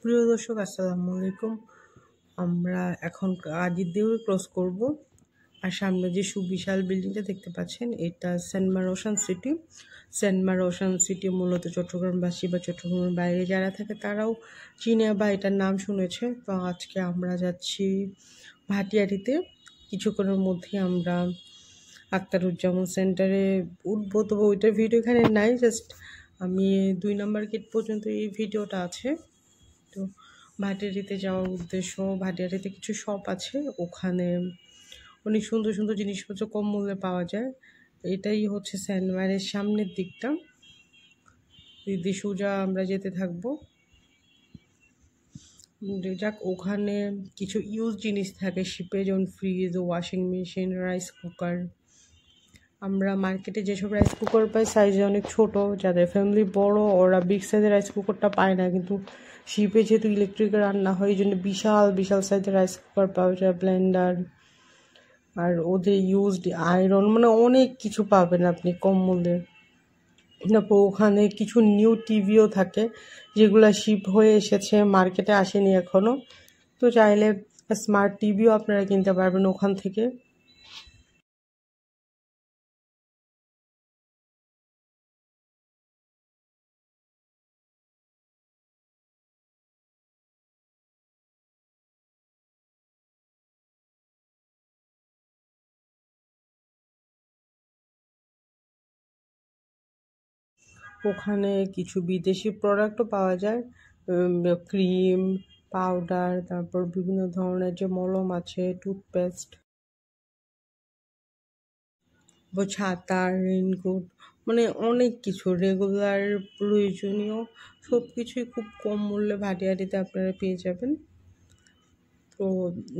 প্রিয় দর্শক, আসসালামু আলাইকুম। আমরা এখন কাজীদেউর ক্রস করব। আর সামনে যে সুবিশাল বিল্ডিংটা দেখতে পাচ্ছেন, এটা সেন্ট মার ওশান সিটি। সেন্ট মার ওশান সিটি মূলত চট্টগ্রামবাসী বা চট্টগ্রামের বাইরে যারা থাকে তারাও চিনে বা এটার নাম শুনেছে। তো আজকে আমরা যাচ্ছি ভাটিয়ারিতে। কিছুক্ষণের মধ্যেই আমরা আখতারুজ্জামান সেন্টারে উঠবো। তবে ওইটার ভিডিও এখানে নাই, জাস্ট আমি 2 নম্বর গেট পর্যন্ত এই ভিডিওটা আছে। তো ভাটিয়ারিতে যাওয়ার উদ্দেশ্য, ভাটিয়ারিতে কিছু শপ আছে, ওখানে অনেক সুন্দর সুন্দর জিনিসপত্র কম মূল্যে পাওয়া যায়। এটাই হচ্ছে সেন্টমারের সামনের দিকটা। দিদি সোজা আমরা যেতে থাকবো। যাক, ওখানে কিছু ইউজ জিনিস থাকে শিপে, যেমন fridge, washing machine, rice cooker. আমরা মার্কেটে যেসব রাইস কুকার পাই সাইজে অনেক ছোট, যাদের ফ্যামিলি বড় ওরা বিগ সাইজের রাইস কুকারটা পায় না, কিন্তু শিপে যেহেতু ইলেকট্রিকে রান্না হয় এই জন্য বিশাল বিশাল সাইজের রাইস কুকার পাওয়া যায়, ব্লেন্ডার, আর ওদের ইউজড আয়রন, মানে অনেক কিছু পাবেন আপনি কম মূল্যে। তারপর ওখানে কিছু নিউ টিভিও থাকে যেগুলো শিপ হয়ে এসেছে, মার্কেটে আসেনি এখনও। তো চাইলে স্মার্ট টিভিও আপনারা কিনতে পারবেন ওখান থেকে। ওখানে কিছু বিদেশি প্রোডাক্টও পাওয়া যায়, ক্রিম, পাউডার, তারপর বিভিন্ন ধরনের যে মলম আছে, টুথপেস্ট, ছাতা, রেইনকোট, মানে অনেক কিছু রেগুলার প্রয়োজনীয় সব কিছুই খুব কম মূল্যে ভাটিয়ারিতে আপনারা পেয়ে যাবেন। তো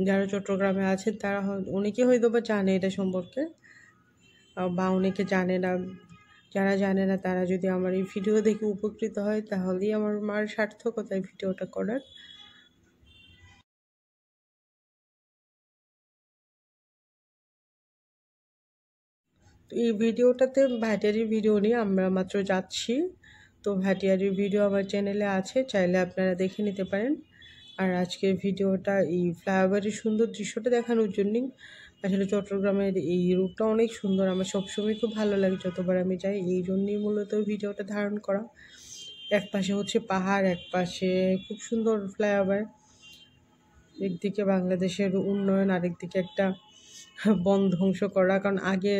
যারা চট্টগ্রামে আছেন তারা অনেকে হয়তো বা জানে এটা সম্পর্কে, বা অনেকে জানে না। যারা জানে না তারা যদি আমার এই ভিডিও দেখে উপকৃত হয় তাহলেই আমার মার সার্থকতা এই ভিডিওটা করার। তো এই ভিডিওটাতে ভাটিয়ারির ভিডিও নিয়ে আমরা মাত্র যাচ্ছি। তো ভাটিয়ারির ভিডিও আমার চ্যানেলে আছে, চাইলে আপনারা দেখে নিতে পারেন। আর আজকের ভিডিওটা এই ফ্লাইওভারের সুন্দর দৃশ্যটা দেখানোর জন্যই। আসলে চট্টগ্রামের এই রুটটা অনেক সুন্দর, আমার সবসময় খুব ভালো লাগে যতবার আমি যাই, এই জন্যই মূলত ভিডিওটা ধারণ করা। এক পাশে হচ্ছে পাহাড়, এক পাশে খুব সুন্দর ফ্লাইওভার। একদিকে বাংলাদেশের উন্নয়ন, আরেকদিকে একটা বন ধ্বংস করা। কারণ আগে